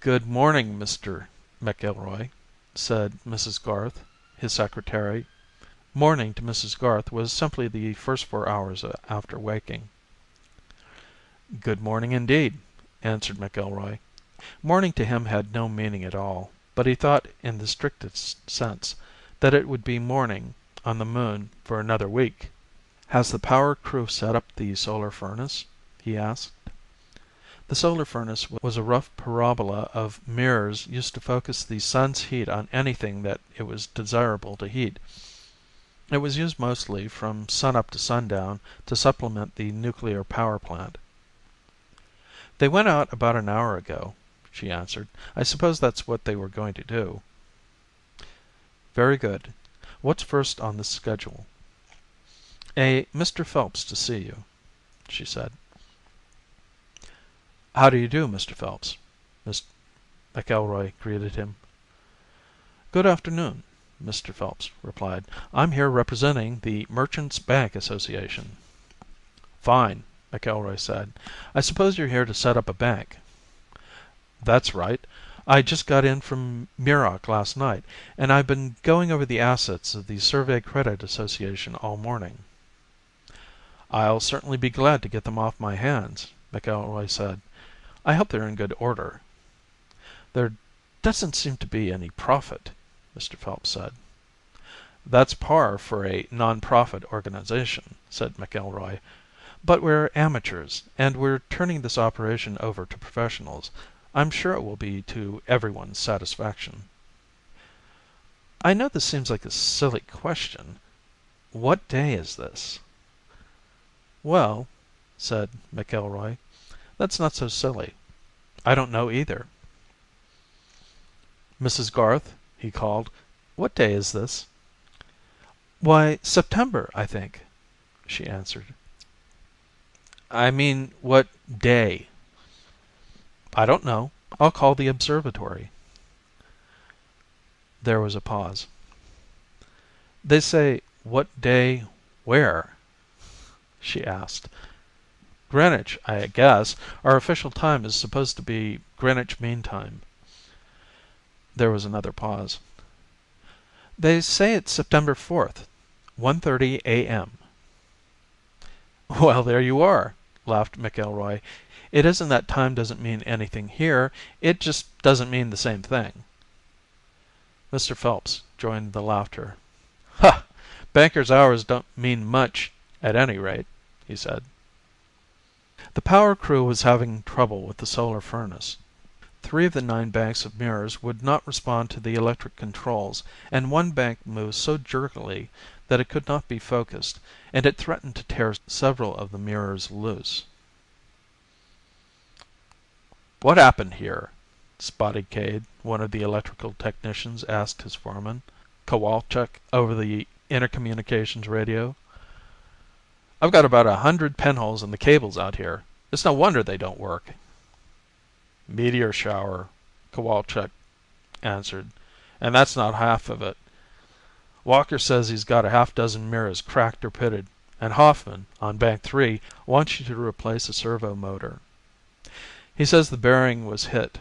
"Good morning, Mr. McIlroy," said Mrs. Garth, his secretary. Morning to Mrs. Garth was simply the first 4 hours after waking. "Good morning indeed," answered McIlroy. Morning to him had no meaning at all, but he thought in the strictest sense that it would be morning on the Moon for another week. "Has the power crew set up the solar furnace?" he asked. The solar furnace was a rough parabola of mirrors used to focus the sun's heat on anything that it was desirable to heat. It was used mostly from sunup to sundown to supplement the nuclear power plant. "They went out about an hour ago," she answered. "I suppose that's what they were going to do." "Very good. What's first on the schedule?" "A Mr. Phelps to see you," she said. "How do you do, Mr. Phelps?" McIlroy greeted him. "Good afternoon," Mr. Phelps replied. "I'm here representing the Merchants' Bank Association." "Fine," McIlroy said. "I suppose you're here to set up a bank." "That's right. I just got in from Muroc last night, and I've been going over the assets of the Survey Credit Association all morning." "I'll certainly be glad to get them off my hands," McIlroy said. "I hope they're in good order." "There doesn't seem to be any profit," Mr. Phelps said. "That's par for a non-profit organization," said McIlroy. "But we're amateurs, and we're turning this operation over to professionals. I'm sure it will be to everyone's satisfaction." "I know this seems like a silly question. What day is this?" "Well," said McIlroy, "that's not so silly. I don't know either." "Mrs. Garth," he called, "what day is this?" "Why, September, I think," she answered. "I mean, what day?" "I don't know. I'll call the observatory." There was a pause. "They say, what day where?" she asked. "Greenwich, I guess. Our official time is supposed to be Greenwich Mean Time." There was another pause. "They say it's September 4th, 1:30 a.m." "Well, there you are," laughed McIlroy. "It isn't that time doesn't mean anything here. It just doesn't mean the same thing." Mr. Phelps joined the laughter. "Ha! Bankers' hours don't mean much at any rate," he said. The power crew was having trouble with the solar furnace. 3 of the 9 banks of mirrors would not respond to the electric controls, and one bank moved so jerkily that it could not be focused, and it threatened to tear several of the mirrors loose. "What happened here?" Spotty Cade, one of the electrical technicians, asked his foreman, Kowalczyk, over the intercommunications radio. "I've got about 100 pinholes in the cables out here. It's no wonder they don't work." "Meteor shower," Kowalczyk answered, "and that's not half of it. Walker says he's got a half-dozen mirrors cracked or pitted, and Hoffman, on bank 3, wants you to replace a servo motor. He says the bearing was hit."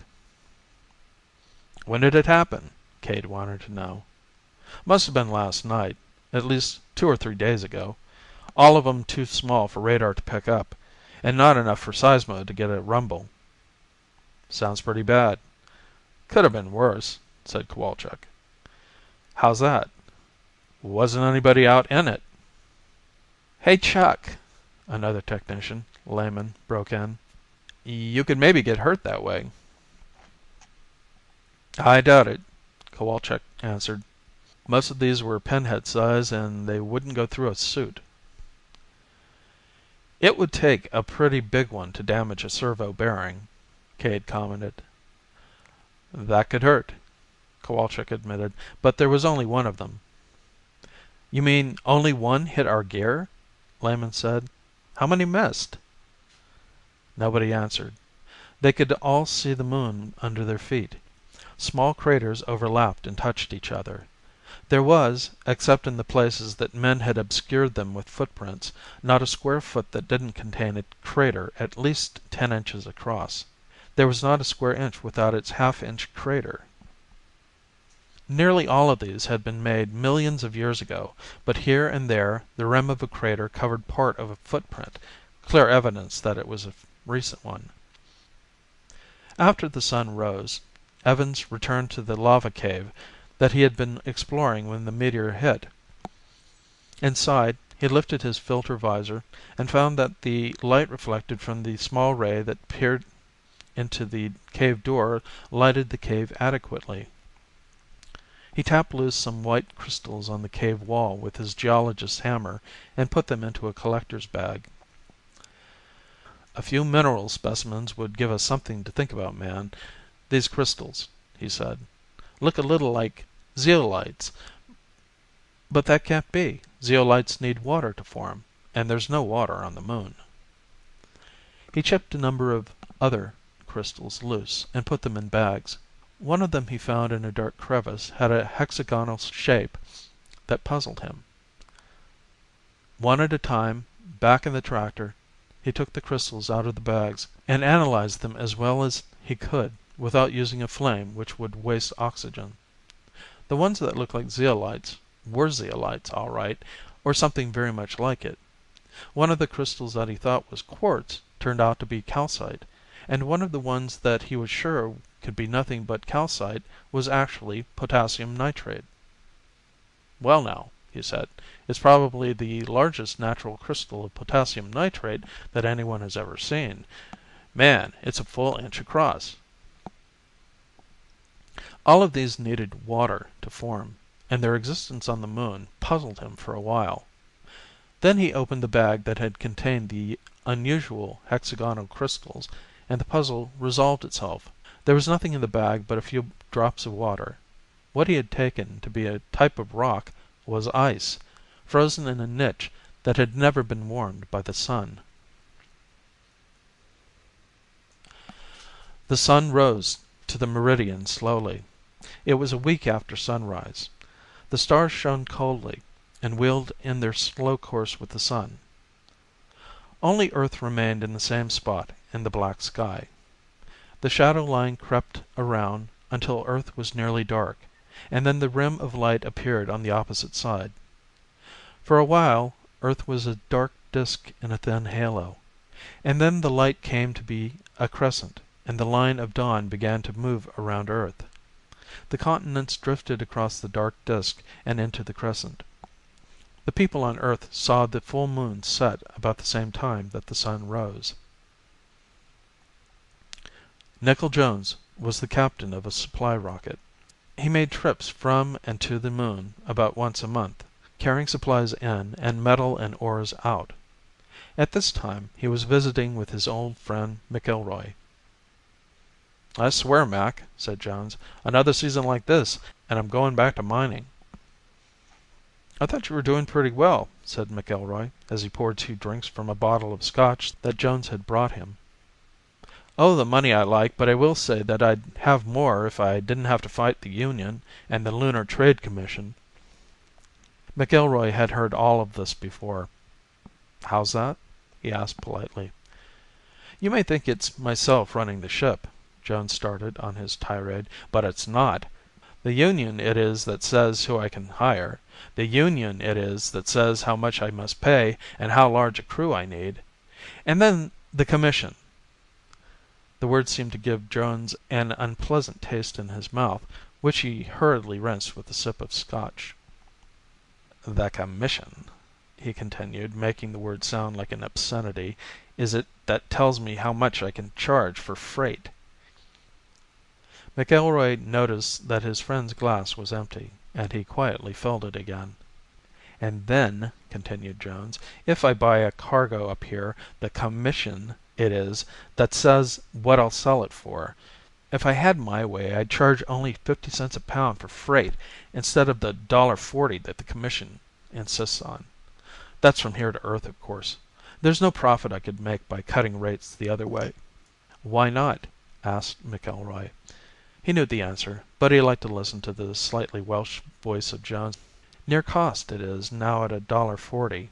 "When did it happen?" Cade wanted to know. "Must have been last night, at least 2 or 3 days ago. All of 'em too small for radar to pick up, and not enough for seismo to get a rumble." "Sounds pretty bad." "Could have been worse," said Kowalczyk. "How's that?" "Wasn't anybody out in it." "Hey, Chuck," another technician, Lehman, broke in. "You could maybe get hurt that way." "I doubt it," Kowalczyk answered. "Most of these were pinhead size, and they wouldn't go through a suit." "It would take a pretty big one to damage a servo bearing," Cade commented. "That could hurt," Kowalczyk admitted, "but there was only one of them." "You mean only one hit our gear?" Lehman said. "How many missed?" Nobody answered. They could all see the Moon under their feet. Small craters overlapped and touched each other. There was, except in the places that men had obscured them with footprints, not a square foot that didn't contain a crater at least 10 inches across. There was not a square inch without its half-inch crater. Nearly all of these had been made millions of years ago, but here and there the rim of a crater covered part of a footprint, clear evidence that it was a recent one. After the sun rose, Evans returned to the lava cave that he had been exploring when the meteor hit. Inside, he lifted his filter visor and found that the light reflected from the small ray that peered into the cave door lighted the cave adequately. He tapped loose some white crystals on the cave wall with his geologist's hammer and put them into a collector's bag. "A few mineral specimens would give us something to think about, man. These crystals," he said, "look a little like zeolites. But that can't be. Zeolites need water to form, and there's no water on the moon." He chipped a number of other crystals loose and put them in bags. One of them he found in a dark crevice had a hexagonal shape that puzzled him. One at a time, back in the tractor, he took the crystals out of the bags and analyzed them as well as he could without using a flame which would waste oxygen. The ones that looked like zeolites were zeolites, all right, or something very much like it. One of the crystals that he thought was quartz turned out to be calcite, and one of the ones that he was sure could be nothing but calcite was actually potassium nitrate. "Well now," he said, "it's probably the largest natural crystal of potassium nitrate that anyone has ever seen. Man, it's a full inch across." All of these needed water to form, and their existence on the moon puzzled him for a while. Then he opened the bag that had contained the unusual hexagonal crystals, and the puzzle resolved itself. There was nothing in the bag but a few drops of water. What he had taken to be a type of rock was ice, frozen in a niche that had never been warmed by the sun. The sun rose to the meridian slowly. It was a week after sunrise. The stars shone coldly and wheeled in their slow course with the sun. Only Earth remained in the same spot in the black sky. The shadow line crept around until Earth was nearly dark, and then the rim of light appeared on the opposite side. For a while Earth was a dark disk in a thin halo, and then the light came to be a crescent, and the line of dawn began to move around Earth. The continents drifted across the dark disk and into the crescent. The people on Earth saw the full moon set about the same time that the sun rose. Nickel Jones was the captain of a supply rocket. He made trips from and to the moon about once a month, carrying supplies in and metal and ores out. At this time he was visiting with his old friend McIlroy. "I swear, Mac," said Jones, "another season like this, and I'm going back to mining." "I thought you were doing pretty well," said McIlroy, as he poured 2 drinks from a bottle of scotch that Jones had brought him. "Oh, the money I like, but I will say that I'd have more if I didn't have to fight the union and the Lunar Trade Commission." McIlroy had heard all of this before. "How's that?" he asked politely. "You may think it's myself running the ship," Jones started on his tirade, "but it's not. The union it is that says who I can hire. The union it is that says how much I must pay and how large a crew I need. And then the commission." The word seemed to give Jones an unpleasant taste in his mouth, which he hurriedly rinsed with a sip of scotch. "The commission," he continued, making the word sound like an obscenity, "is it that tells me how much I can charge for freight." McIlroy noticed that his friend's glass was empty, and he quietly filled it again. "And then," continued Jones, "if I buy a cargo up here, the commission it is that says what I'll sell it for. If I had my way I'd charge only 50 cents a pound for freight instead of the $1.40 that the commission insists on. That's from here to Earth, of course. There's no profit I could make by cutting rates the other way." "Why not?" asked McIlroy. He knew the answer, but he liked to listen to the slightly Welsh voice of Jones. "Near cost it is now at $1.40.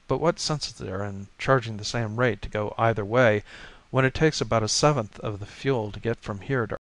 But what sense is there in charging the same rate to go either way when it takes about a seventh of the fuel to get from here to